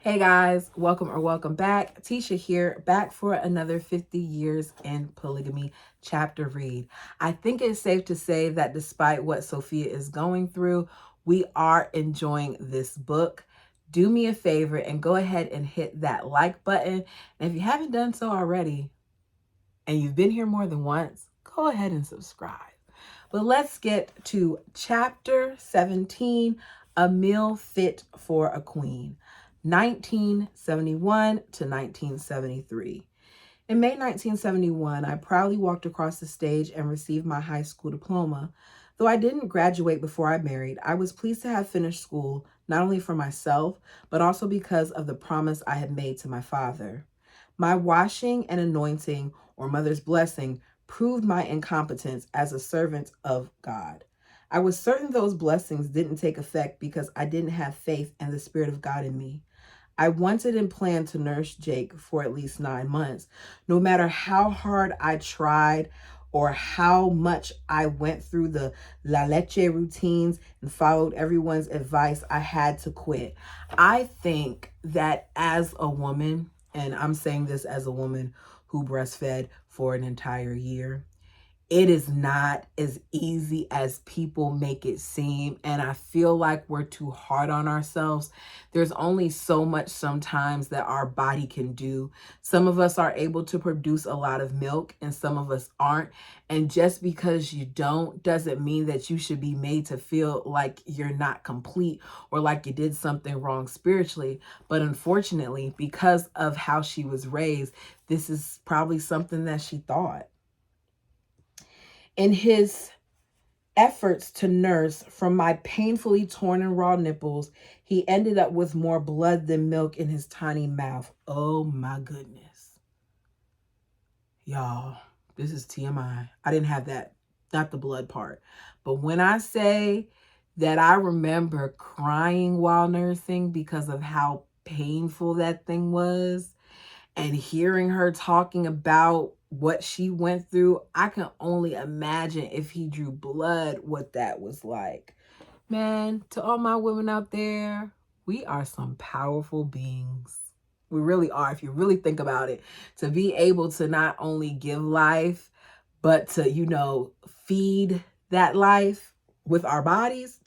Hey guys, welcome back. Tisha here, back for another 50 Years in Polygamy chapter read. I think it's safe to say that despite what Sophia is going through, we are enjoying this book. Do me a favor and go ahead and hit that like button. And if you haven't done so already, and you've been here more than once, go ahead and subscribe. But let's get to chapter 17, A Meal Fit for a Queen. 1971 to 1973. In May 1971, I proudly walked across the stage and received my high school diploma. Though I didn't graduate before I married, I was pleased to have finished school, not only for myself, but also because of the promise I had made to my father. My washing and anointing, or mother's blessing, proved my incompetence as a servant of God. I was certain those blessings didn't take effect because I didn't have faith and the Spirit of God in me. I wanted and planned to nurse Jake for at least 9 months. No matter how hard I tried or how much I went through the La Leche routines and followed everyone's advice, I had to quit. I think that as a woman, and I'm saying this as a woman who breastfed for an entire year, it is not as easy as people make it seem. And I feel like we're too hard on ourselves. There's only so much sometimes that our body can do. Some of us are able to produce a lot of milk and some of us aren't. And just because you don't doesn't mean that you should be made to feel like you're not complete or like you did something wrong spiritually. But unfortunately, because of how she was raised, this is probably something that she thought. In his efforts to nurse from my painfully torn and raw nipples, he ended up with more blood than milk in his tiny mouth. Oh my goodness. Y'all, this is TMI. I didn't have that, not the blood part. But when I say that I remember crying while nursing because of how painful that thing was, and hearing her talking about what she went through, I can only imagine if he drew blood what that was like. Man, to all my women out there, we are some powerful beings. We really are, if you really think about it. To be able to not only give life, but to, feed that life with our bodies.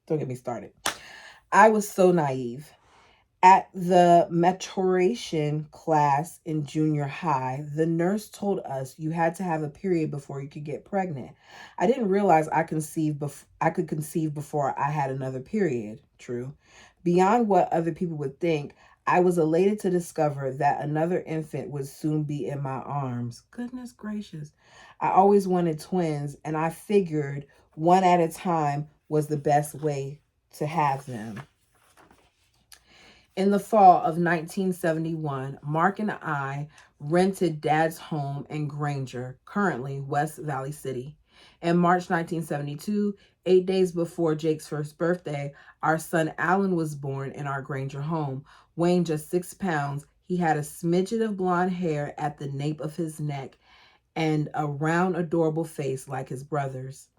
Don't get me started. I was so naive. At the maturation class in junior high, the nurse told us you had to have a period before you could get pregnant. I didn't realize I could conceive before I had another period. True. Beyond what other people would think, I was elated to discover that another infant would soon be in my arms. Goodness gracious. I always wanted twins, and I figured one at a time was the best way to have them. In the fall of 1971, Mark and I rented Dad's home in Granger, currently West Valley City. In March 1972, 8 days before Jake's first birthday, our son Alan was born in our Granger home. Weighing just 6 pounds, he had a smidget of blonde hair at the nape of his neck and a round, adorable face like his brother's.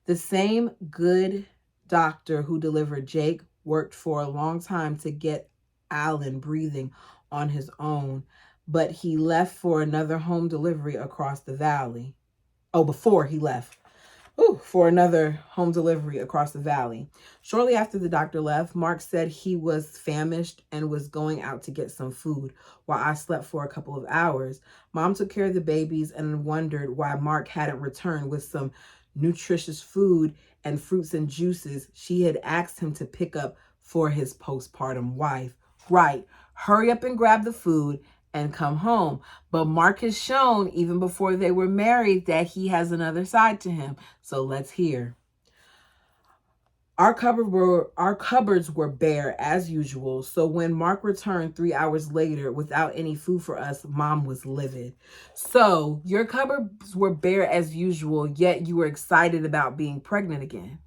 The same good doctor who delivered Jake worked for a long time to get Alan breathing on his own, but he left for another home delivery across the valley. Before he left for another home delivery across the valley. Shortly after the doctor left, Mark said he was famished and was going out to get some food while I slept for a couple of hours. Mom took care of the babies and wondered why Mark hadn't returned with some nutritious food and fruits and juices she had asked him to pick up for his postpartum wife. Right, hurry up and grab the food and come home. But Mark has shown, even before they were married, that he has another side to him. So let's hear. Our cupboards were bare as usual. So when Mark returned 3 hours later without any food for us, Mom was livid. So your cupboards were bare as usual, yet you were excited about being pregnant again.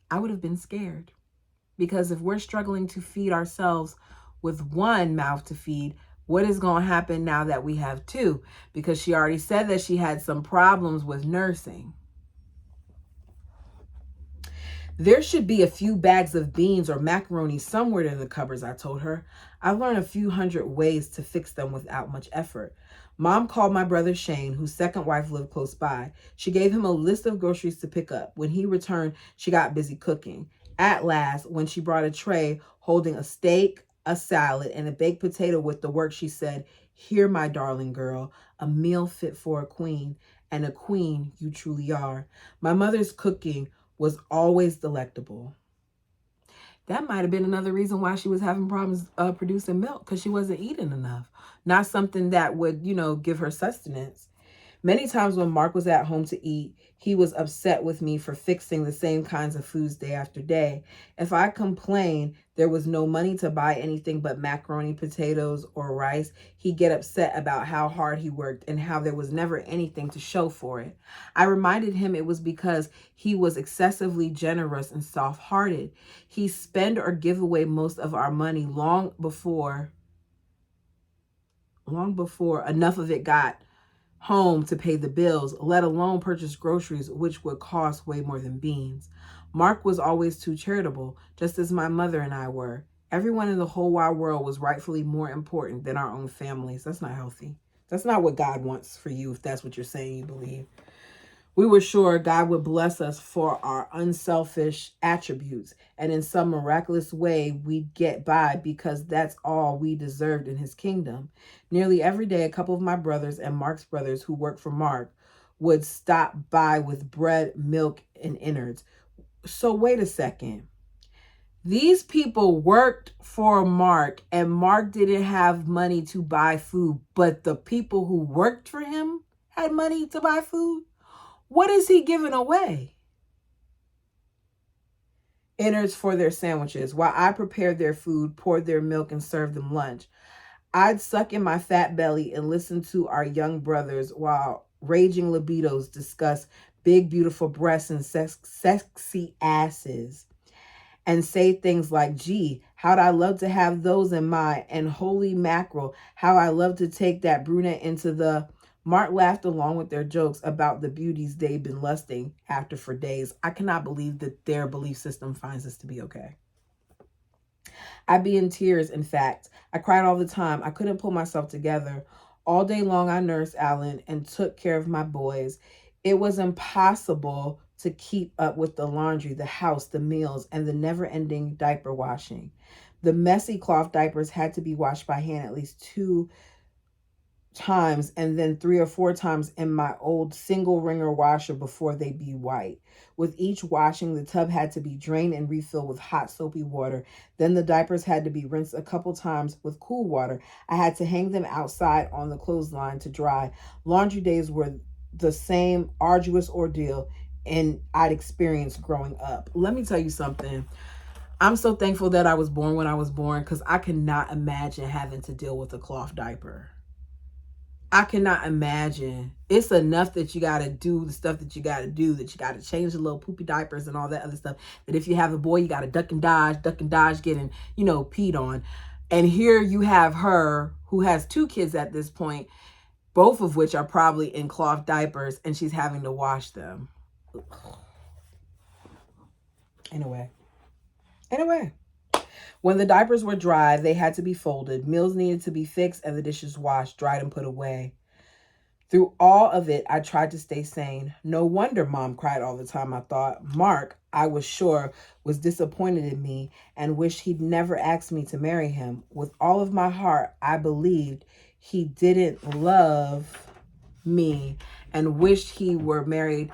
I would have been scared. Because if we're struggling to feed ourselves with one mouth to feed, what is going to happen now that we have two? Because she already said that she had some problems with nursing. There should be a few bags of beans or macaroni somewhere in the cupboards, I told her. I've learned a few hundred ways to fix them without much effort. Mom called my brother Shane, whose second wife lived close by. She gave him a list of groceries to pick up. When he returned, she got busy cooking. At last, when she brought a tray holding a steak, a salad, and a baked potato with the work, she said, "Here, my darling girl, a meal fit for a queen, and a queen you truly are." My mother's cooking was always delectable. That might have been another reason why she was having problems producing milk, because she wasn't eating enough. Not something that would, give her sustenance. Many times when Mark was at home to eat, he was upset with me for fixing the same kinds of foods day after day. If I complained there was no money to buy anything but macaroni, potatoes, or rice, he'd get upset about how hard he worked and how there was never anything to show for it. I reminded him it was because he was excessively generous and soft-hearted. He spend or give away most of our money long before enough of it got home to pay the bills, let alone purchase groceries, which would cost way more than beans. Mark was always too charitable, just as my mother and I were. Everyone in the whole wide world was rightfully more important than our own families. That's not healthy. That's not what God wants for you, if that's what you're saying you believe. We were sure God would bless us for our unselfish attributes, and in some miraculous way, we'd get by because that's all we deserved in his kingdom. Nearly every day, a couple of my brothers and Mark's brothers who worked for Mark would stop by with bread, milk, and innards. So wait a second. These people worked for Mark, and Mark didn't have money to buy food, but the people who worked for him had money to buy food? What is he giving away? Innards for their sandwiches, while I prepared their food, poured their milk, and served them lunch. I'd suck in my fat belly and listen to our young brothers while raging libidos discuss big, beautiful breasts and sexy asses, and say things like, "Gee, how'd I love to have those in my," and "Holy mackerel, how I love to take that brunette into the." Mark laughed along with their jokes about the beauties they'd been lusting after for days. I cannot believe that their belief system finds this to be okay. I'd be in tears, in fact. I cried all the time. I couldn't pull myself together. All day long, I nursed Alan and took care of my boys. It was impossible to keep up with the laundry, the house, the meals, and the never-ending diaper washing. The messy cloth diapers had to be washed by hand at least 2 times, and then 3 or 4 times in my old single wringer washer before they'd be white. With each washing, the tub had to be drained and refilled with hot soapy water. Then the diapers had to be rinsed a couple times with cool water. I had to hang them outside on the clothesline to dry. Laundry days were the same arduous ordeal and I'd experienced growing up. Let me tell you something. I'm so thankful that I was born when I was born, because I cannot imagine having to deal with a cloth diaper. I cannot imagine. It's enough that you got to do the stuff that you got to do, that you got to change the little poopy diapers and all that other stuff. That if you have a boy, you got to duck and dodge getting, peed on. And here you have her who has 2 kids at this point, both of which are probably in cloth diapers, and she's having to wash them. Anyway. When the diapers were dry, they had to be folded. Meals needed to be fixed and the dishes washed, dried, and put away. Through all of it, I tried to stay sane. No wonder Mom cried all the time, I thought. Mark, I was sure, was disappointed in me and wished he'd never asked me to marry him. With all of my heart, I believed he didn't love me and wished he were married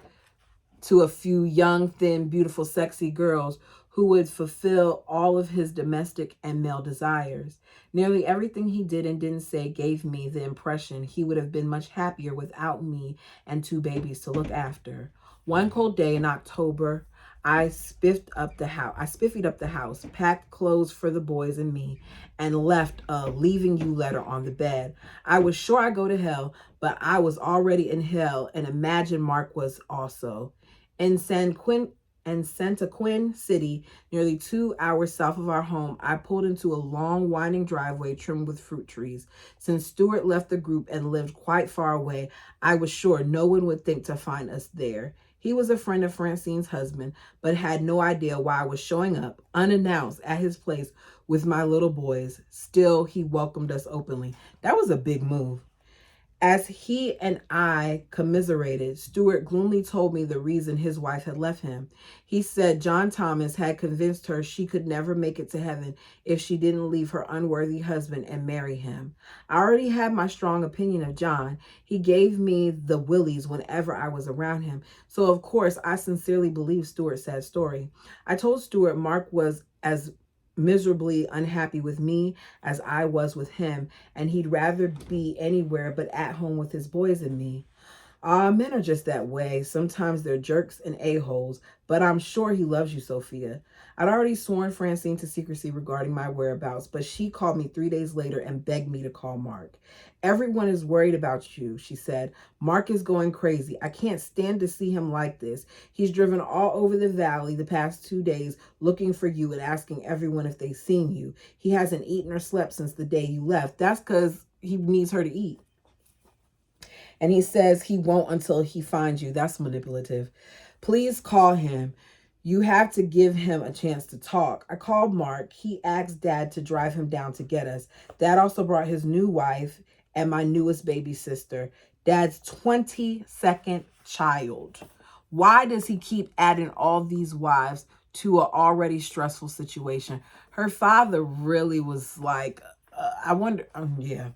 to a few young, thin, beautiful, sexy girls who would fulfill all of his domestic and male desires. Nearly everything he did and didn't say gave me the impression he would have been much happier without me and 2 babies to look after. One cold day in October, I spiffied up the house, packed clothes for the boys and me, and left a "leaving you" letter on the bed. I was sure I'd go to hell, but I was already in hell and imagined Mark was also. In Santa Quin City, nearly 2 hours south of our home, I pulled into a long, winding driveway trimmed with fruit trees. Since Stuart left the group and lived quite far away, I was sure no one would think to find us there. He was a friend of Francine's husband, but had no idea why I was showing up unannounced at his place with my little boys. Still, he welcomed us openly. That was a big move. As he and I commiserated, Stuart gloomily told me the reason his wife had left him. He said John Thomas had convinced her she could never make it to heaven if she didn't leave her unworthy husband and marry him. I already had my strong opinion of John. He gave me the willies whenever I was around him. So, of course, I sincerely believed Stuart's sad story. I told Stuart Mark was as miserably unhappy with me as I was with him, and he'd rather be anywhere but at home with his boys and me. Men are just that way. Sometimes they're jerks and a-holes, but I'm sure he loves you, Sophia. I'd already sworn Francine to secrecy regarding my whereabouts, but she called me 3 days later and begged me to call Mark. Everyone is worried about you, she said. Mark is going crazy. I can't stand to see him like this. He's driven all over the valley the past 2 days looking for you and asking everyone if they've seen you. He hasn't eaten or slept since the day you left. That's because he needs her to eat. And he says he won't until he finds you. That's manipulative. Please call him. You have to give him a chance to talk. I called Mark. He asked Dad to drive him down to get us. Dad also brought his new wife and my newest baby sister, Dad's 22nd child. Why does he keep adding all these wives to an already stressful situation? Her father really was like, I wonder, yeah.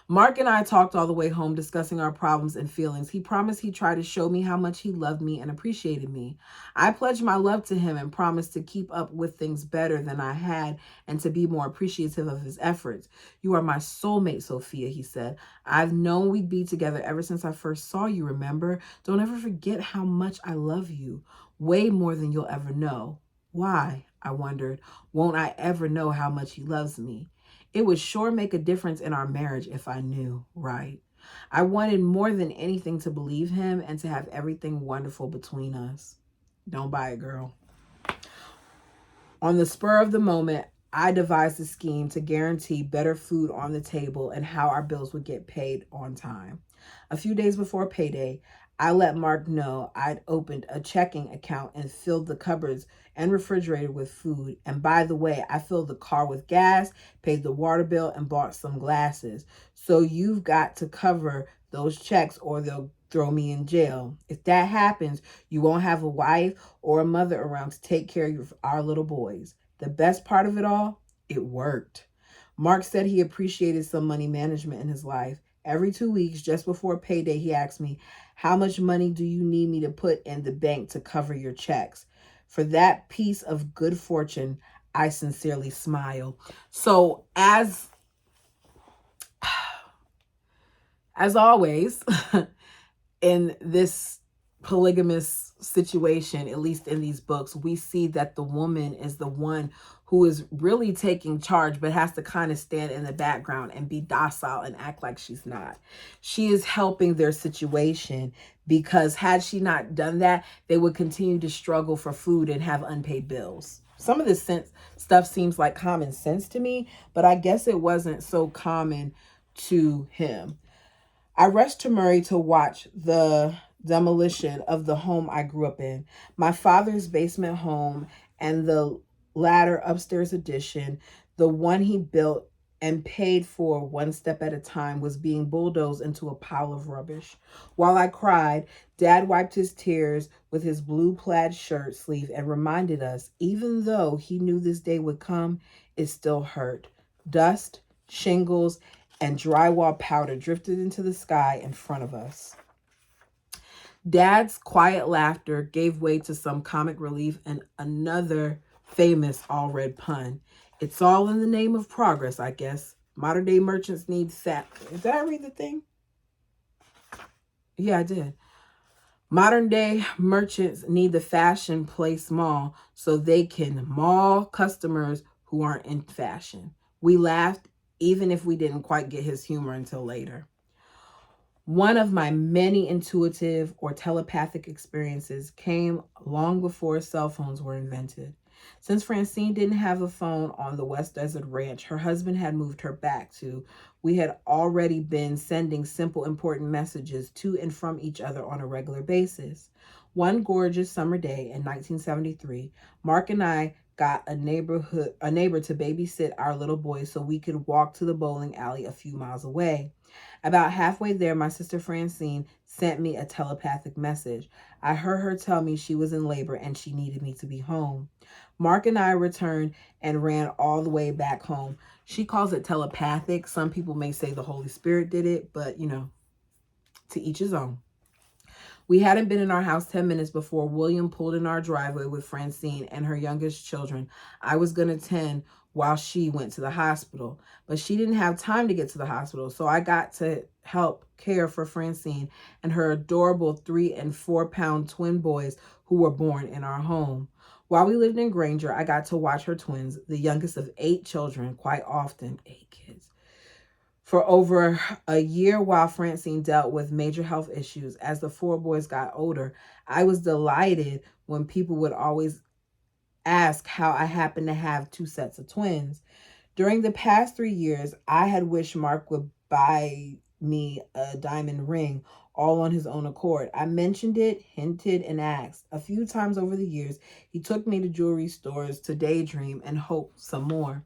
Mark and I talked all the way home discussing our problems and feelings. He promised he'd try to show me how much he loved me and appreciated me. I pledged my love to him and promised to keep up with things better than I had and to be more appreciative of his efforts. You are my soulmate, Sophia, he said. I've known we'd be together ever since I first saw you, remember? Don't ever forget how much I love you. Way more than you'll ever know. Why? I wondered. Won't I ever know how much he loves me? It would sure make a difference in our marriage if I knew, right? I wanted more than anything to believe him and to have everything wonderful between us. Don't buy it, girl. On the spur of the moment, I devised a scheme to guarantee better food on the table and how our bills would get paid on time. A few days before payday, I let Mark know I'd opened a checking account and filled the cupboards and refrigerator with food. And by the way, I filled the car with gas, paid the water bill, and bought some glasses. So you've got to cover those checks or they'll throw me in jail. If that happens, you won't have a wife or a mother around to take care of our little boys. The best part of it all, it worked. Mark said he appreciated some money management in his life. Every 2 weeks, just before payday, he asked me, how much money do you need me to put in the bank to cover your checks? For that piece of good fortune, I sincerely smile. So as always, in this polygamous situation, at least in these books, we see that the woman is the one who is really taking charge, but has to kind of stand in the background and be docile and act like she's not. She is helping their situation because had she not done that, they would continue to struggle for food and have unpaid bills. Some of this stuff seems like common sense to me, but I guess it wasn't so common to him. I rushed to Murray to watch the demolition of the home I grew up in. My father's basement home and the latter upstairs addition, the one he built and paid for one step at a time, was being bulldozed into a pile of rubbish. While I cried, Dad wiped his tears with his blue plaid shirt sleeve and reminded us, even though he knew this day would come, it still hurt. Dust, shingles, and drywall powder drifted into the sky in front of us. Dad's quiet laughter gave way to some comic relief and another famous all-red pun. It's all in the name of progress, I guess. Modern day merchants need fat. Did I read the thing? Yeah, I did. Modern day merchants need the fashion play small so they can maul customers who aren't in fashion. We laughed, even if we didn't quite get his humor until later. One of my many intuitive or telepathic experiences came long before cell phones were invented. Since Francine didn't have a phone on the West Desert Ranch her husband had moved her back to, we had already been sending simple, important messages to and from each other on a regular basis. One gorgeous summer day in 1973, Mark and I got a neighbor to babysit our little boy so we could walk to the bowling alley a few miles away. About halfway there, my sister Francine sent me a telepathic message. I heard her tell me she was in labor and she needed me to be home. Mark and I returned and ran all the way back home. She calls it telepathic. Some people may say the Holy Spirit did it, but to each his own. We hadn't been in our house 10 minutes before William pulled in our driveway with Francine and her youngest children. I was going to tend while she went to the hospital, but she didn't have time to get to the hospital, so I got to help care for Francine and her adorable 3 and 4 pound twin boys who were born in our home. While we lived in Granger, I got to watch her twins, the youngest of 8 children, quite often, 8 kids, for over a year while Francine dealt with major health issues. As the 4 boys got older, I was delighted when people would always ask how I happened to have 2 sets of twins. During the past 3 years, I had wished Mark would buy me a diamond ring all on his own accord. I mentioned it, hinted, and asked. A few times over the years, he took me to jewelry stores to daydream and hope some more.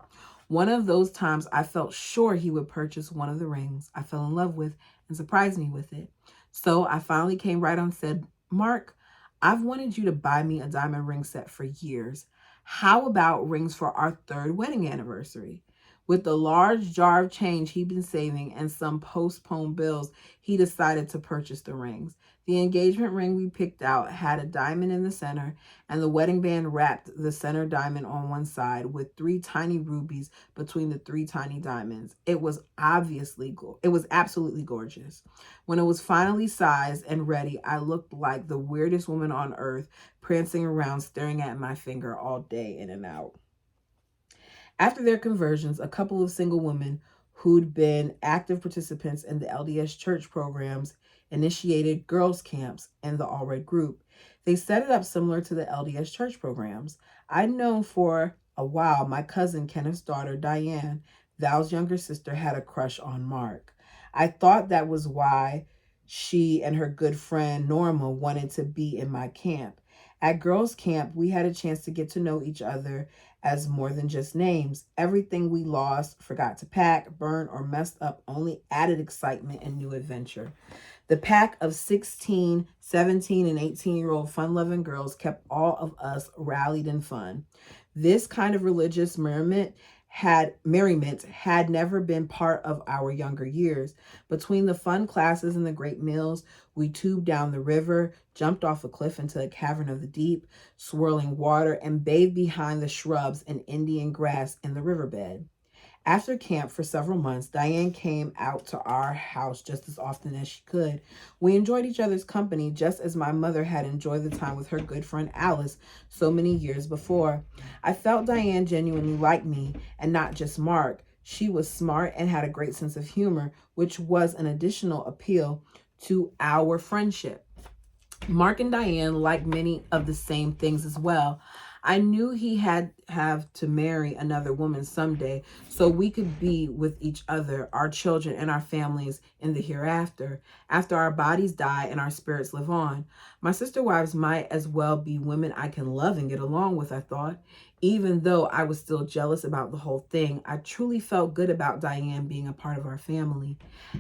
One of those times, I felt sure he would purchase one of the rings I fell in love with and surprise me with it. So I finally came right on and said, Mark, I've wanted you to buy me a diamond ring set for years. How about rings for our 3rd wedding anniversary? With the large jar of change he'd been saving and some postponed bills, he decided to purchase the rings. The engagement ring we picked out had a diamond in the center, and the wedding band wrapped the center diamond on one side with 3 tiny rubies between the 3 tiny diamonds. It was absolutely gorgeous. When it was finally sized and ready, I looked like the weirdest woman on earth, prancing around staring at my finger all day in and out. After their conversions, a couple of single women who'd been active participants in the LDS church programs initiated girls' camps in the All Red group. They set it up similar to the LDS church programs. I'd known for a while my cousin Kenneth's daughter, Diane, Val's younger sister, had a crush on Mark. I thought that was why she and her good friend Norma wanted to be in my camp. At girls' camp, we had a chance to get to know each other as more than just names. Everything we lost, forgot to pack, burn, or messed up only added excitement and new adventure. The pack of 16, 17, and 18-year-old fun-loving girls kept all of us rallied and fun. This kind of religious merriment had never been part of our younger years. Between the fun classes and the great meals, we tubed down the river, jumped off a cliff into a cavern of the deep, swirling water, and bathed behind the shrubs and Indian grass in the riverbed. After camp for several months, Diane came out to our house just as often as she could. We enjoyed each other's company just as my mother had enjoyed the time with her good friend Alice so many years before. I felt Diane genuinely liked me and not just Mark. She was smart and had a great sense of humor, which was an additional appeal to our friendship. Mark and Diane liked many of the same things as well. I knew he had have to marry another woman someday so we could be with each other, our children, and our families in the hereafter, after our bodies die and our spirits live on. My sister wives might as well be women I can love and get along with, I thought. Even though I was still jealous about the whole thing, I truly felt good about Diane being a part of our family.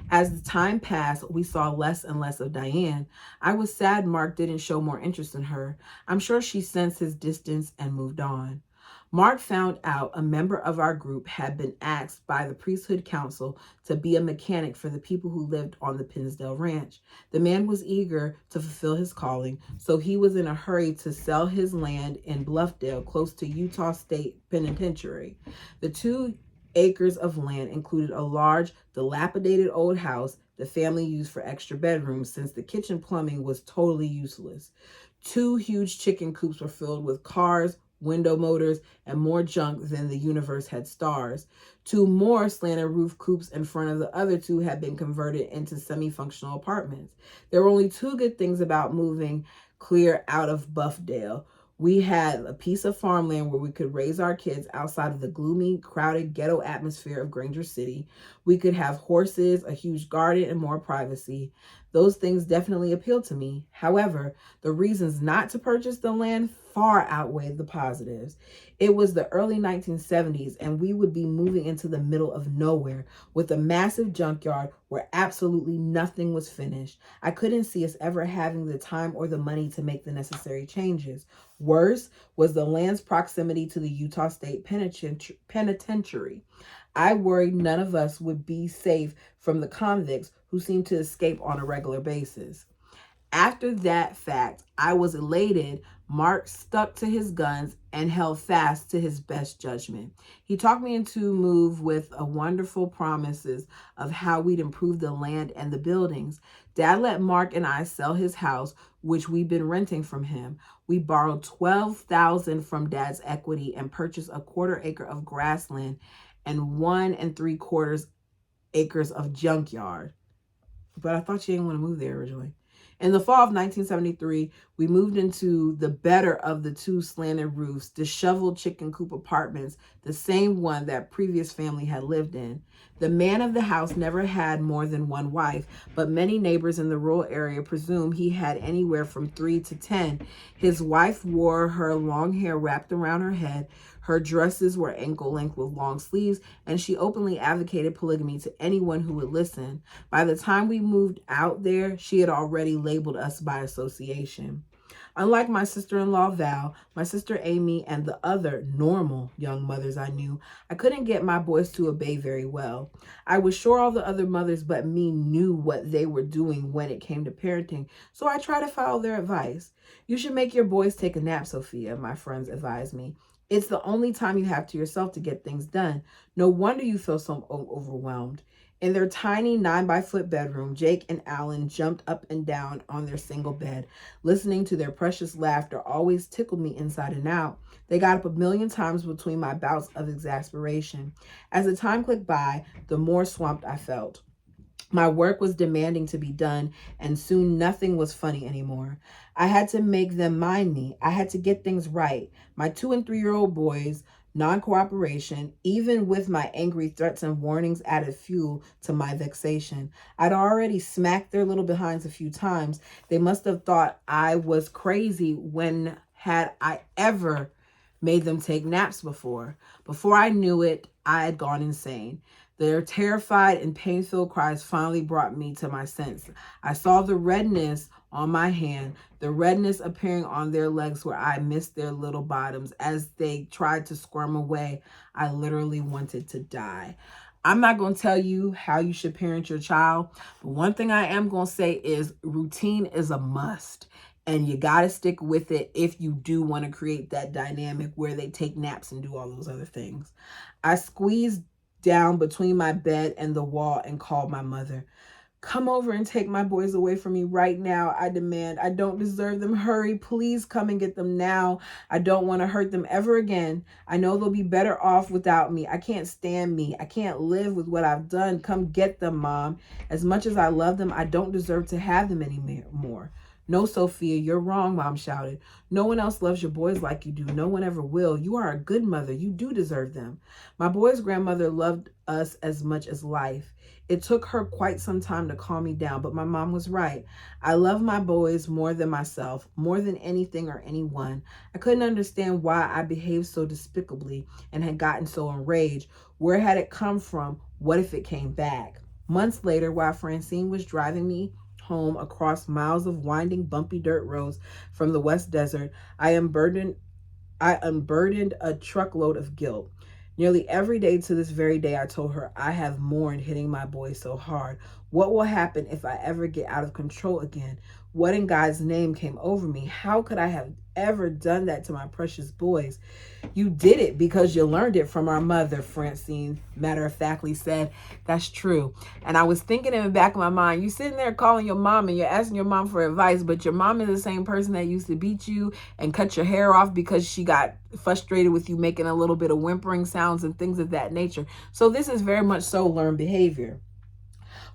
As the time passed, we saw less and less of Diane. I was sad Mark didn't show more interest in her. I'm sure she sensed his distance and moved on. Mark found out a member of our group had been asked by the priesthood council to be a mechanic for the people who lived on the Pinsdale Ranch. The man was eager to fulfill his calling, so he was in a hurry to sell his land in Bluffdale, close to Utah State Penitentiary. The 2 acres of land included a large, dilapidated old house the family used for extra bedrooms since the kitchen plumbing was totally useless. 2 huge chicken coops were filled with cars, window motors, and more junk than the universe had stars. 2 more slanted roof coops in front of the other 2 had been converted into semi-functional apartments. There were only 2 good things about moving clear out of Buffdale. We had a piece of farmland where we could raise our kids outside of the gloomy, crowded ghetto atmosphere of Granger City. We could have horses, a huge garden, and more privacy. Those things definitely appeal to me. However, the reasons not to purchase the land far outweighed the positives. It was the early 1970s, and we would be moving into the middle of nowhere with a massive junkyard where absolutely nothing was finished. I couldn't see us ever having the time or the money to make the necessary changes. Worse was the land's proximity to the Utah State Penitentiary. I worried none of us would be safe from the convicts who seemed to escape on a regular basis. After that fact, I was elated. Mark stuck to his guns and held fast to his best judgment. He talked me into move with a wonderful promises of how we'd improve the land and the buildings. Dad let Mark and I sell his house, which we'd been renting from him. We borrowed $12,000 from Dad's equity and purchased a 1/4 acre of grassland and 1 3/4 acres of junkyard. But I thought she didn't want to move there originally. In the fall of 1973, we moved into the better of the two slanted roofs, disheveled chicken coop apartments, the same one that previous family had lived in. The man of the house never had more than one wife, but many neighbors in the rural area presume he had anywhere from 3 to 10. His wife wore her long hair wrapped around her head. Her dresses were ankle length with long sleeves, and she openly advocated polygamy to anyone who would listen. By the time we moved out there, she had already labeled us by association. Unlike my sister-in-law Val, my sister Amy, and the other normal young mothers I knew, I couldn't get my boys to obey very well. I was sure all the other mothers but me knew what they were doing when it came to parenting, so I tried to follow their advice. You should make your boys take a nap, Sophia, my friends advised me. It's the only time you have to yourself to get things done. No wonder you feel so overwhelmed. In their tiny 9-by-foot bedroom, Jake and Alan jumped up and down on their single bed. Listening to their precious laughter always tickled me inside and out. They got up a million times between my bouts of exasperation. As the time clicked by, the more swamped I felt. My work was demanding to be done, and soon nothing was funny anymore. I had to make them mind me. I had to get things right. My 2 and 3-year-old boys' non-cooperation, even with my angry threats and warnings, added fuel to my vexation. I'd already smacked their little behinds a few times. They must have thought I was crazy. When had I ever made them take naps before? Before I knew it, I had gone insane. Their terrified and pain-filled cries finally brought me to my sense. I saw the redness on my hand, the redness appearing on their legs where I missed their little bottoms. As they tried to squirm away, I literally wanted to die. I'm not going to tell you how you should parent your child, but one thing I am going to say is routine is a must. And you got to stick with it if you do want to create that dynamic where they take naps and do all those other things. I squeezed down between my bed and the wall and called my mother. Come over and take my boys away from me right now, I demand. I don't deserve them. Hurry, please come and get them now. I don't want to hurt them ever again. I know they'll be better off without me. I can't stand me. I can't live with what I've done. Come get them, Mom. As much as I love them, I don't deserve to have them anymore. No, Sophia, you're wrong, Mom shouted. No one else loves your boys like you do. No one ever will. You are a good mother. You do deserve them. My boys' grandmother loved us as much as life. It took her quite some time to calm me down, but my mom was right. I love my boys more than myself, more than anything or anyone. I couldn't understand why I behaved so despicably and had gotten so enraged. Where had it come from? What if it came back? Months later, while Francine was driving me home across miles of winding, bumpy dirt roads from the West Desert, I unburdened a truckload of guilt. Nearly every day to this very day, I told her, I have mourned hitting my boys so hard. What will happen if I ever get out of control again? What in God's name came over me? How could I have ever done that to my precious boys? You did it because you learned it from our mother, Francine matter-of-factly said. That's true. And I was thinking in the back of my mind, you sitting there calling your mom and you're asking your mom for advice, but your mom is the same person that used to beat you and cut your hair off because she got frustrated with you making a little bit of whimpering sounds and things of that nature. So this is very much so learned behavior.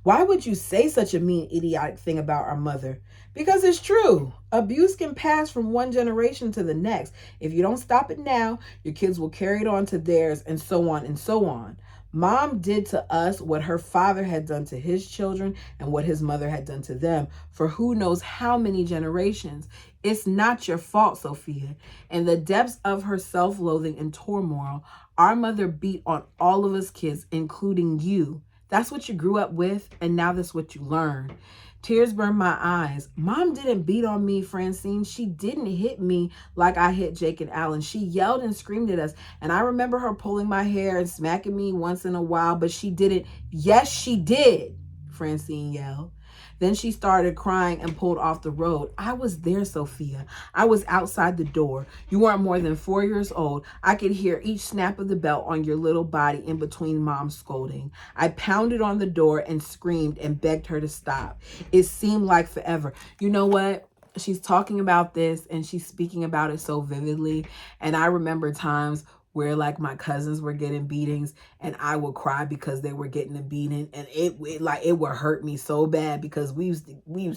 Why would you say such a mean, idiotic thing about our mother? Because it's true. Abuse can pass from one generation to the next. If you don't stop it now, your kids will carry it on to theirs, and so on and so on. Mom did to us what her father had done to his children and what his mother had done to them for who knows how many generations. It's not your fault, Sophia. In the depths of her self-loathing and turmoil, our mother beat on all of us kids, including you. That's what you grew up with, and now that's what you learn. Tears burned my eyes. Mom didn't beat on me, Francine. She didn't hit me like I hit Jake and Alan. She yelled and screamed at us. And I remember her pulling my hair and smacking me once in a while, but she didn't. Yes, she did, Francine yelled. Then she started crying and pulled off the road. I was there, Sophia. I was outside the door. You weren't more than 4 years old. I could hear each snap of the belt on your little body in between Mom's scolding. I pounded on the door and screamed and begged her to stop. It seemed like forever. You know what? She's talking about this and she's speaking about it so vividly. And I remember times where like my cousins were getting beatings and I would cry because they were getting a beating, and it would hurt me so bad because we used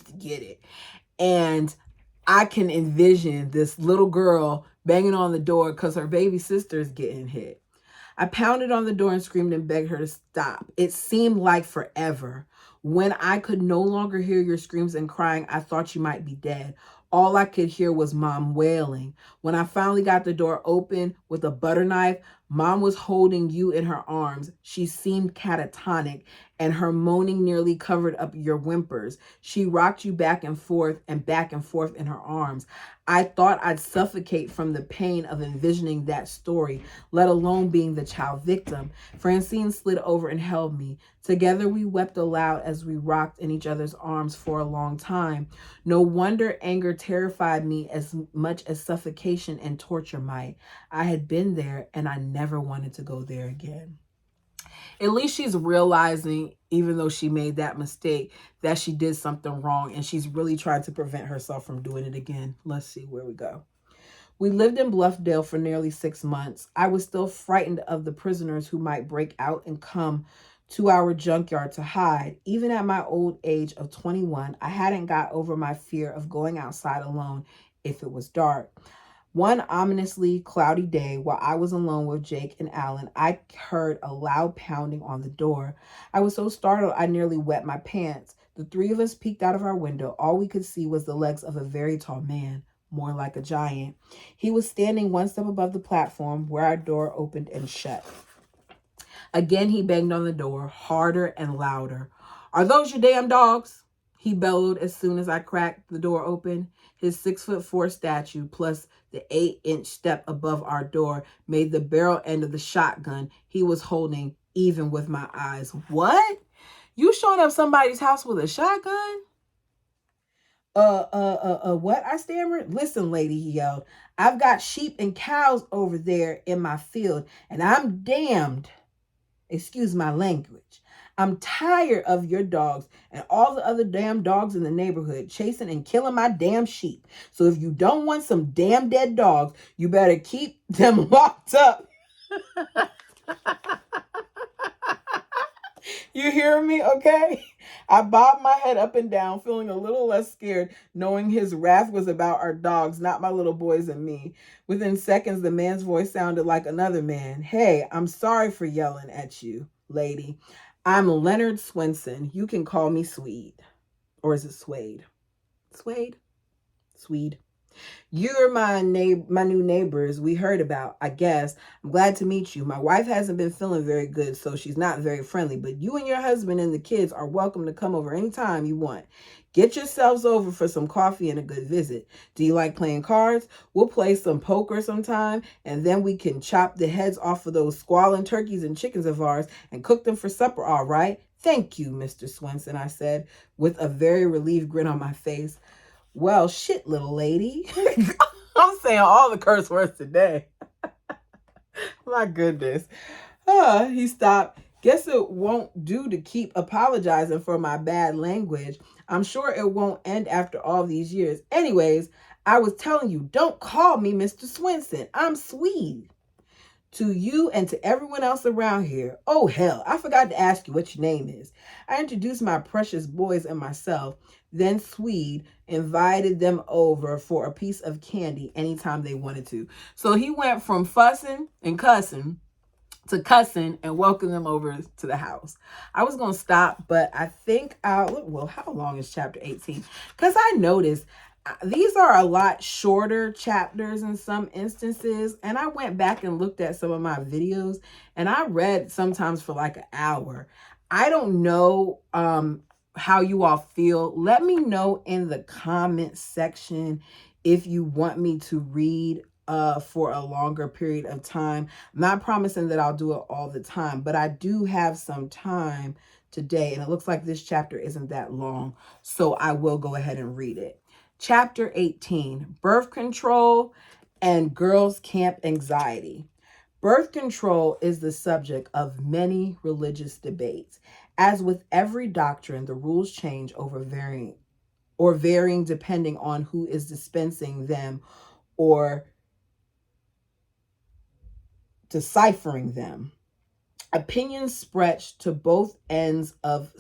to get it. And I can envision this little girl banging on the door because her baby sister's getting hit. I pounded on the door and screamed and begged her to stop. It seemed like forever. When I could no longer hear your screams and crying, I thought you might be dead. All I could hear was Mom wailing. When I finally got the door open with a butter knife, Mom was holding you in her arms. She seemed catatonic, and her moaning nearly covered up your whimpers. She rocked you back and forth in her arms. I thought I'd suffocate from the pain of envisioning that story, let alone being the child victim. Francine slid over and held me. Together we wept aloud as we rocked in each other's arms for a long time. No wonder anger terrified me as much as suffocation and torture might. I had been there and I never wanted to go there again. At least she's realizing, even though she made that mistake, that she did something wrong, and she's really trying to prevent herself from doing it again. Let's see where we go. We lived in Bluffdale for nearly 6 months. I was still frightened of the prisoners who might break out and come to our junkyard to hide. Even at my old age of 21, I hadn't got over my fear of going outside alone if it was dark. One ominously cloudy day, while I was alone with Jake and Alan, I heard a loud pounding on the door. I was so startled I nearly wet my pants. The three of us peeked out of our window. All we could see was the legs of a very tall man, more like a giant. He was standing one step above the platform where our door opened and shut. Again, he banged on the door, harder and louder. "Are those your damn dogs?" he bellowed as soon as I cracked the door open. His 6'4" stature plus the 8-inch step above our door made the barrel end of the shotgun he was holding even with my eyes. "What? You showing up somebody's house with a shotgun?" What?" I stammered. "Listen, lady," he yelled. "I've got sheep and cows over there in my field, and I'm damned. Excuse my language. I'm tired of your dogs and all the other damn dogs in the neighborhood chasing and killing my damn sheep. So if you don't want some damn dead dogs, you better keep them locked up." You hear me? Okay. I bobbed my head up and down, feeling a little less scared, knowing his wrath was about our dogs, not my little boys and me. Within seconds, the man's voice sounded like another man. "Hey, I'm sorry for yelling at you, lady. I'm Leonard Swenson. You can call me Swede." Or is it Swade? Swade? Swede. "You're my new neighbors we heard about, I guess. I'm glad to meet you. My wife hasn't been feeling very good, so she's not very friendly, but you and your husband and the kids are welcome to come over anytime you want. Get yourselves over for some coffee and a good visit. Do you like playing cards? We'll play some poker sometime, and then we can chop the heads off of those squalling turkeys and chickens of ours and cook them for supper, all right?" "Thank you, Mr. Swenson," I said, with a very relieved grin on my face. "Well, shit, little lady." I'm saying all the curse words today. My goodness. He stopped. "Guess it won't do to keep apologizing for my bad language. I'm sure it won't end after all these years. Anyways, I was telling you, don't call me Mr. Swenson. I'm Swede. To you and to everyone else around here. Oh, hell, I forgot to ask you what your name is." I introduced my precious boys and myself. Then Swede invited them over for a piece of candy anytime they wanted to. So he went from fussing and cussing to cussing and welcome them over to the house. I was going to stop, but I think well, how long is chapter 18? Because I noticed these are a lot shorter chapters in some instances. And I went back and looked at some of my videos and I read sometimes for like an hour. I don't know how you all feel. Let me know in the comment section if you want me to read for a longer period of time. I'm not promising that I'll do it all the time, but I do have some time today, and it looks like this chapter isn't that long, so I will go ahead and read it. Chapter 18, Birth Control and Girls' Camp Anxiety. Birth control is the subject of many religious debates. As with every doctrine, the rules change over varying depending on who is dispensing them or deciphering them. Opinions stretch to both ends of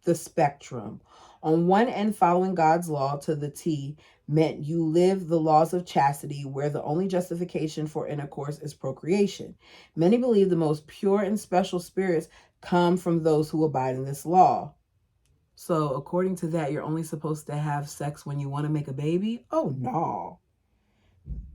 the spectrum. On one end, following God's law to the T meant you live the laws of chastity, where the only justification for intercourse is procreation. Many believe the most pure and special spirits come from those who abide in this law. So according to that, you're only supposed to have sex when you want to make a baby? Oh, no.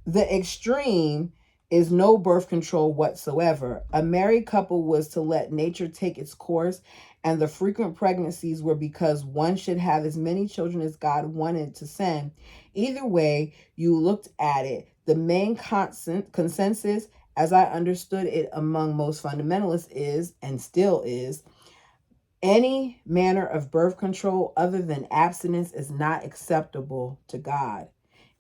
The extreme is no birth control whatsoever. A married couple was to let nature take its course, and the frequent pregnancies were because one should have as many children as God wanted to send. Either way you looked at it, the main consensus, as I understood it among most fundamentalists, is, and still is, any manner of birth control other than abstinence is not acceptable to God.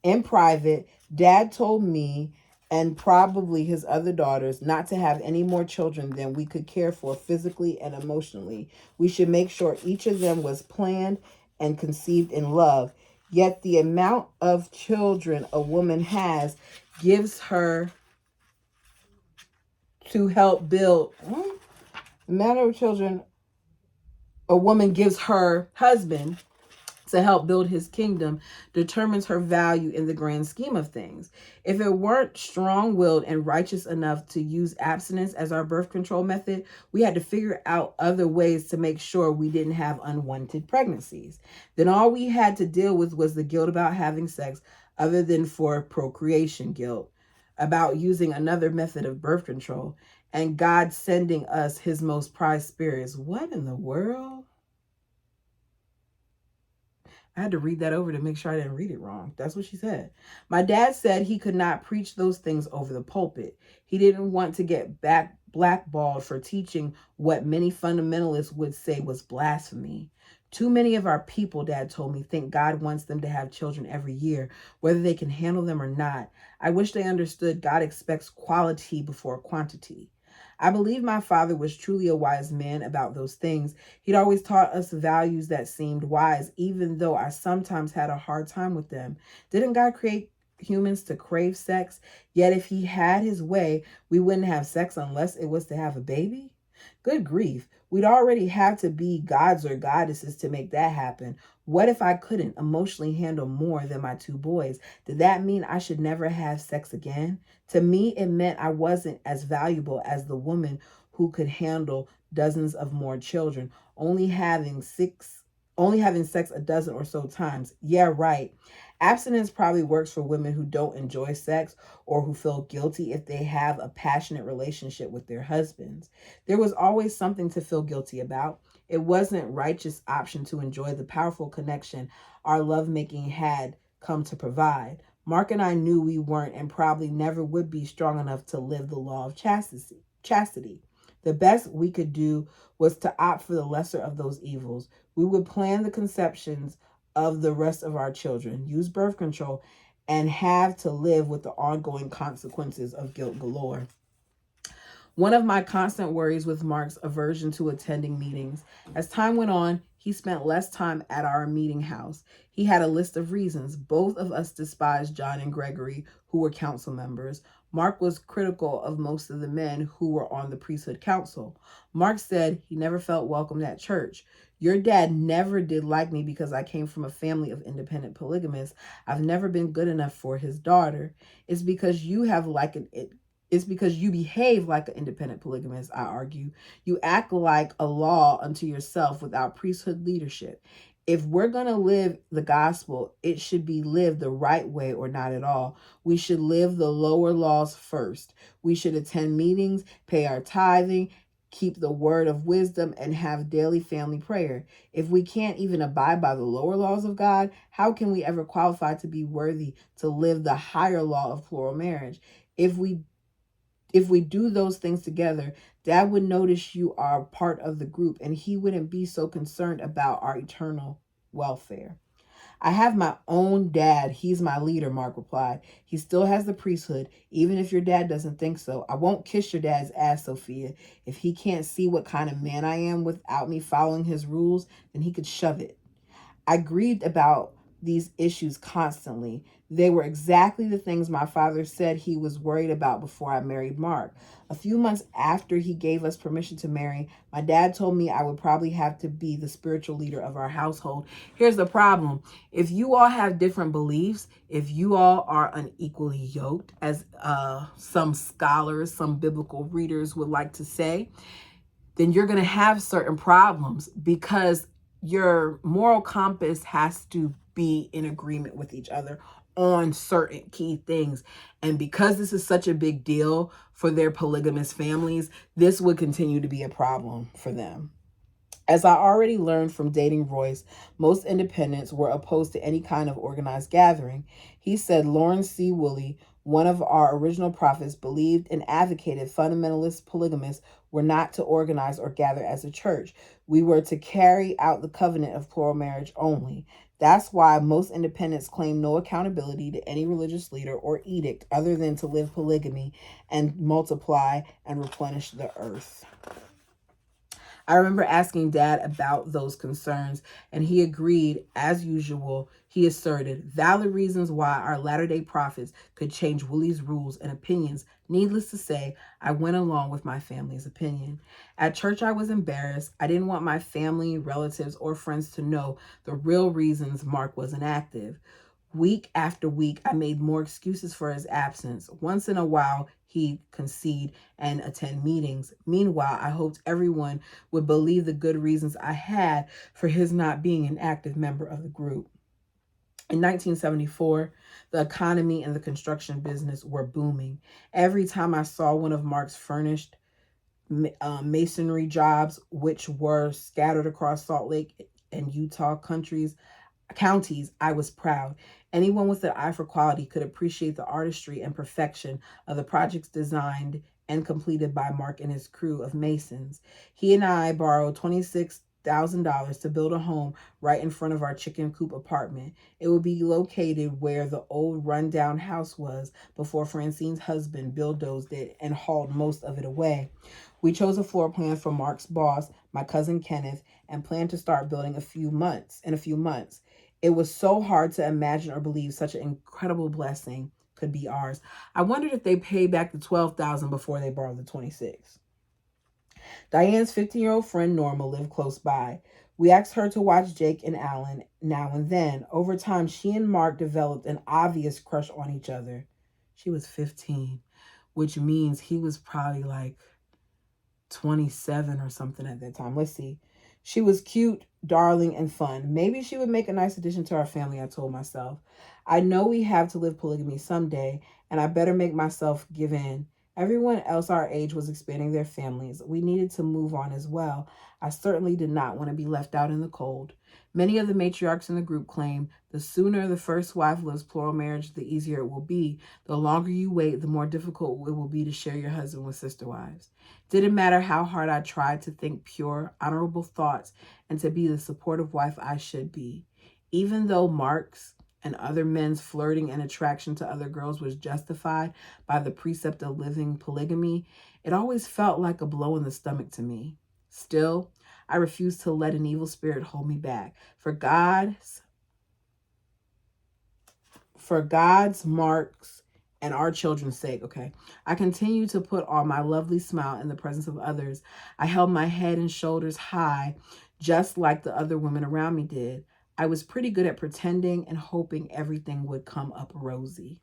In private, Dad told me and probably his other daughters not to have any more children than we could care for physically and emotionally. We should make sure each of them was planned and conceived in love. Yet the amount of children a woman has gives her to help build. The amount of children a woman gives her husband to help build his kingdom determines her value in the grand scheme of things. If it weren't strong-willed and righteous enough to use abstinence as our birth control method, we had to figure out other ways to make sure we didn't have unwanted pregnancies. Then all we had to deal with was the guilt about having sex, other than for procreation guilt, about using another method of birth control, and God sending us his most prized spirits. What in the world? I had to read that over to make sure I didn't read it wrong. That's what she said. My dad said he could not preach those things over the pulpit. He didn't want to get blackballed for teaching what many fundamentalists would say was blasphemy. Too many of our people, Dad told me, think God wants them to have children every year, whether they can handle them or not. I wish they understood God expects quality before quantity. I believe my father was truly a wise man about those things. He'd always taught us values that seemed wise, even though I sometimes had a hard time with them. Didn't God create humans to crave sex? Yet if he had his way, we wouldn't have sex unless it was to have a baby? Good grief. We'd already have to be gods or goddesses to make that happen. What if I couldn't emotionally handle more than my two boys? Did that mean I should never have sex again? To me, it meant I wasn't as valuable as the woman who could handle dozens of more children, only having sex a dozen or so times. Yeah, right. Abstinence probably works for women who don't enjoy sex or who feel guilty if they have a passionate relationship with their husbands. There was always something to feel guilty about. It wasn't righteous option to enjoy the powerful connection our lovemaking had come to provide. Mark and I knew we weren't and probably never would be strong enough to live the law of chastity. The best we could do was to opt for the lesser of those evils. We would plan the conceptions of the rest of our children, use birth control, and have to live with the ongoing consequences of guilt galore. One of my constant worries with Mark's aversion to attending meetings. As time went on, he spent less time at our meeting house. He had a list of reasons. Both of us despised John and Gregory, who were council members. Mark was critical of most of the men who were on the priesthood council. Mark said he never felt welcomed at church. Your dad never did like me because I came from a family of independent polygamists. I've never been good enough for his daughter. It's because you have likened it It's because you behave like an independent polygamist, I argue. You act like a law unto yourself without priesthood leadership. If we're going to live the gospel, it should be lived the right way or not at all. We should live the lower laws first. We should attend meetings, pay our tithing, keep the word of wisdom, and have daily family prayer. If we can't even abide by the lower laws of God, how can we ever qualify to be worthy to live the higher law of plural marriage? If we do those things together, Dad would notice you are part of the group and he wouldn't be so concerned about our eternal welfare. I have my own dad. He's my leader, Mark replied. He still has the priesthood, even if your dad doesn't think so. I won't kiss your dad's ass, Sophia. If he can't see what kind of man I am without me following his rules, then he could shove it. I grieved about these issues constantly. They were exactly the things my father said he was worried about before I married Mark. A few months after he gave us permission to marry, my dad told me I would probably have to be the spiritual leader of our household. Here's the problem. If you all have different beliefs, if you all are unequally yoked, as some scholars, some biblical readers would like to say, then you're going to have certain problems because your moral compass has to be in agreement with each other on certain key things. And because this is such a big deal for their polygamous families, this would continue to be a problem for them. As I already learned from dating Royce, most independents were opposed to any kind of organized gathering. He said Lawrence C. Woolley, one of our original prophets, believed and advocated fundamentalist polygamists were not to organize or gather as a church. We were to carry out the covenant of plural marriage only. That's why most independents claim no accountability to any religious leader or edict other than to live polygamy and multiply and replenish the earth. I remember asking Dad about those concerns, and he agreed. As usual, he asserted valid reasons why our Latter-day Prophets could change Woolley's rules and opinions. Needless to say, I went along with my family's opinion. At church, I was embarrassed. I didn't want my family, relatives, or friends to know the real reasons Mark wasn't active. Week after week, I made more excuses for his absence. Once in a while, he'd concede and attend meetings. Meanwhile, I hoped everyone would believe the good reasons I had for his not being an active member of the group. In 1974, the economy and the construction business were booming. Every time I saw one of Mark's furnished masonry jobs, which were scattered across Salt Lake and Utah counties, I was proud. Anyone with an eye for quality could appreciate the artistry and perfection of the projects designed and completed by Mark and his crew of masons. He and I borrowed $26,000 to build a home right in front of our chicken coop apartment. It would be located where the old rundown house was before Francine's husband bulldozed it and hauled most of it away. We chose a floor plan from Mark's boss, my cousin Kenneth, and planned to start building in a few months. It was so hard to imagine or believe such an incredible blessing could be ours. I wondered if they paid back the $12,000 before they borrowed the 26. Diane's 15-year-old friend Norma lived close by. We asked her to watch Jake and Alan now and then. Over time, she and Mark developed an obvious crush on each other. She was 15, which means he was probably like 27 or something at that time. Let's see. She was cute, darling, and fun. Maybe she would make a nice addition to our family, I told myself. I know we have to live polygamy someday, and I better make myself give in. Everyone else our age was expanding their families. We needed to move on as well. I certainly did not want to be left out in the cold. Many of the matriarchs in the group claim the sooner the first wife lives plural marriage, the easier it will be. The longer you wait, the more difficult it will be to share your husband with sister wives. Didn't matter how hard I tried to think pure, honorable thoughts and to be the supportive wife I should be. Even though Mark's and other men's flirting and attraction to other girls was justified by the precept of living polygamy, it always felt like a blow in the stomach to me. Still, I refused to let an evil spirit hold me back. For God's, Mark's, and our children's sake, okay? I continued to put on my lovely smile in the presence of others. I held my head and shoulders high, just like the other women around me did. I was pretty good at pretending and hoping everything would come up rosy.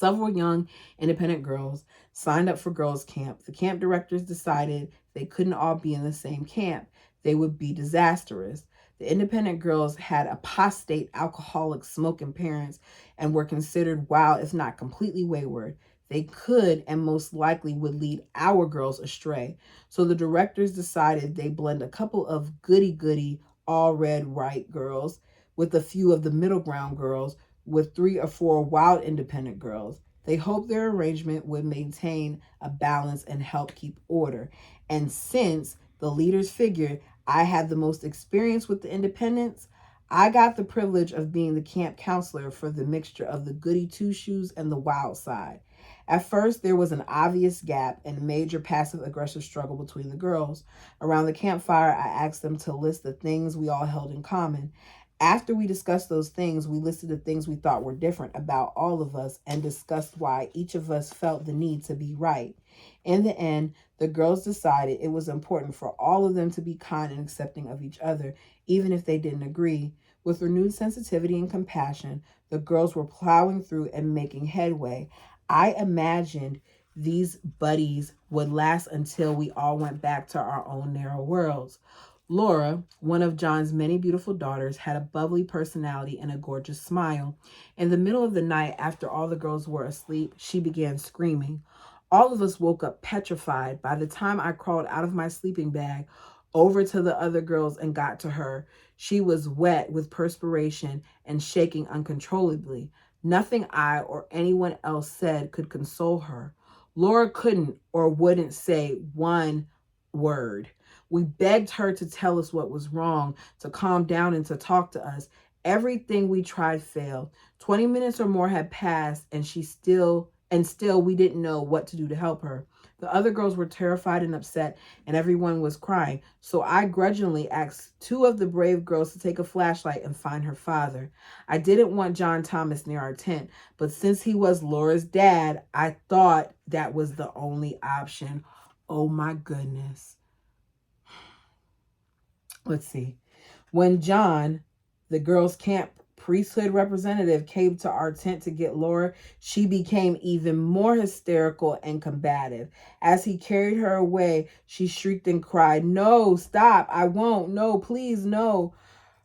Several young independent girls signed up for girls' camp. The camp directors decided they couldn't all be in the same camp. They would be disastrous. The independent girls had apostate, alcoholic, smoking parents and were considered wild, if not completely wayward. They could and most likely would lead our girls astray. So the directors decided they blend a couple of goody-goody, all red right girls with a few of the middle ground girls with 3 or 4 wild independent girls. They hoped their arrangement would maintain a balance and help keep order. And since the leaders figured I had the most experience with the independents, I got the privilege of being the camp counselor for the mixture of the goody two-shoes and the wild side. At first, there was an obvious gap and major passive-aggressive struggle between the girls. Around the campfire, I asked them to list the things we all held in common. After we discussed those things, we listed the things we thought were different about all of us and discussed why each of us felt the need to be right. In the end, the girls decided it was important for all of them to be kind and accepting of each other, even if they didn't agree. With renewed sensitivity and compassion, the girls were plowing through and making headway. I imagined these buddies would last until we all went back to our own narrow worlds. Laura, one of John's many beautiful daughters, had a bubbly personality and a gorgeous smile. In the middle of the night, after all the girls were asleep, she began screaming. All of us woke up petrified. By the time I crawled out of my sleeping bag over to the other girls and got to her, she was wet with perspiration and shaking uncontrollably. Nothing I or anyone else said could console her. Laura couldn't or wouldn't say one word. We begged her to tell us what was wrong, to calm down and to talk to us. Everything we tried failed. 20 minutes or more had passed and still we didn't know what to do to help her. The other girls were terrified and upset and everyone was crying. So I grudgingly asked 2 of the brave girls to take a flashlight and find her father. I didn't want John Thomas near our tent, but since he was Laura's dad, I thought that was the only option. Oh my goodness. Let's see. When John, the girls' camp priesthood representative, came to our tent to get Laura, she became even more hysterical and combative. As he carried her away, she shrieked and cried, "No, stop, I won't, no, please, no."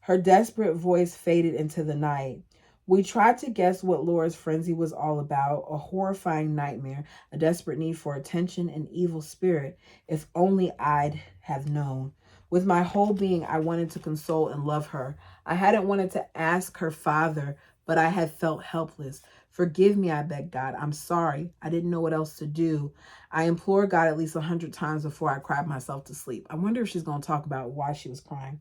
Her desperate voice faded into the night. We tried to guess what Laura's frenzy was all about, a horrifying nightmare, a desperate need for attention, an evil spirit. If only I'd have known. With my whole being, I wanted to console and love her. I hadn't wanted to ask her father, but I had felt helpless. Forgive me, I begged God. I'm sorry. I didn't know what else to do. I implored God at least 100 times before I cried myself to sleep. I wonder if she's going to talk about why she was crying.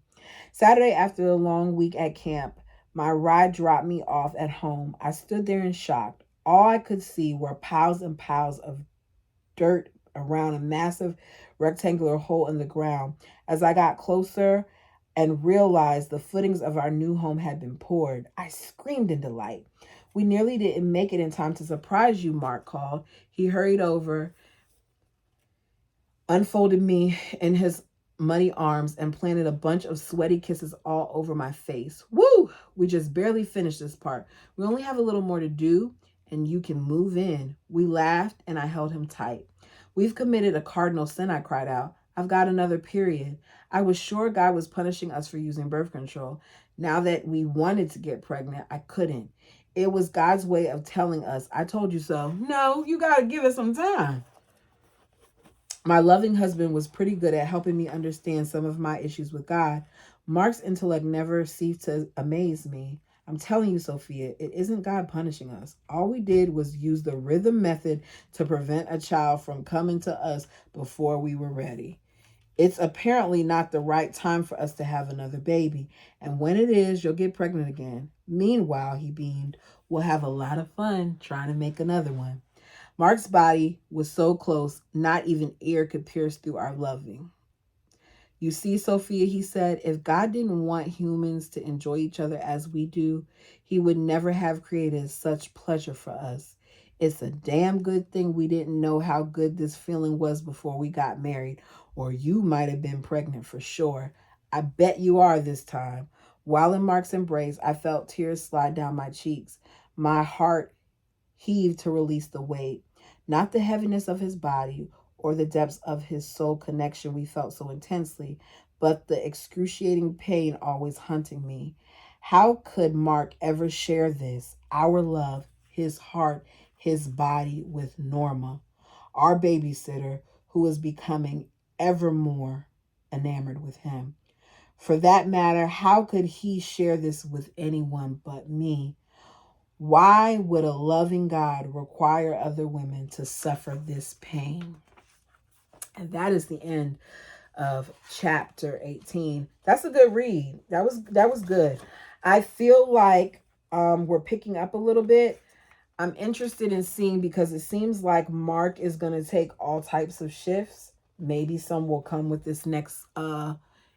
Saturday, after a long week at camp, my ride dropped me off at home. I stood there in shock. All I could see were piles and piles of dirt around a massive rectangular hole in the ground. As I got closer and realized the footings of our new home had been poured, I screamed in delight. "We nearly didn't make it in time to surprise you," Mark called. He hurried over, unfolded me in his muddy arms, and planted a bunch of sweaty kisses all over my face. "Woo! We just barely finished this part. We only have a little more to do, and you can move in." We laughed, and I held him tight. "We've committed a cardinal sin," I cried out. "I've got another period." I was sure God was punishing us for using birth control. Now that we wanted to get pregnant, I couldn't. It was God's way of telling us, "I told you so." No, you got to give it some time. My loving husband was pretty good at helping me understand some of my issues with God. Mark's intellect never ceased to amaze me. I'm telling you, Sophia, it isn't God punishing us. All we did was use the rhythm method to prevent a child from coming to us before we were ready. It's apparently not the right time for us to have another baby. And when it is, you'll get pregnant again. Meanwhile, he beamed, we'll have a lot of fun trying to make another one. Mark's body was so close, not even air could pierce through our loving. "You see, Sophia," he said, "if God didn't want humans to enjoy each other as we do, he would never have created such pleasure for us. It's a damn good thing we didn't know how good this feeling was before we got married, or you might have been pregnant for sure. I bet you are this time." While in Mark's embrace, I felt tears slide down my cheeks. My heart heaved to release the weight, not the heaviness of his body or the depths of his soul connection we felt so intensely, but the excruciating pain always hunting me. How could Mark ever share this, our love, his heart, his body, with Norma, our babysitter, who was becoming ever more enamored with him? For that matter, how could he share this with anyone but me? Why would a loving God require other women to suffer this pain? And that is the end of chapter 18. That's a good read. That was good. I feel like we're picking up a little bit. I'm interested in seeing, because it seems like Mark is going to take all types of shifts. Maybe some will come with this next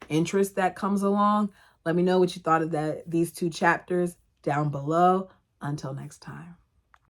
interest that comes along. Let me know what you thought of these two chapters down below. Until next time.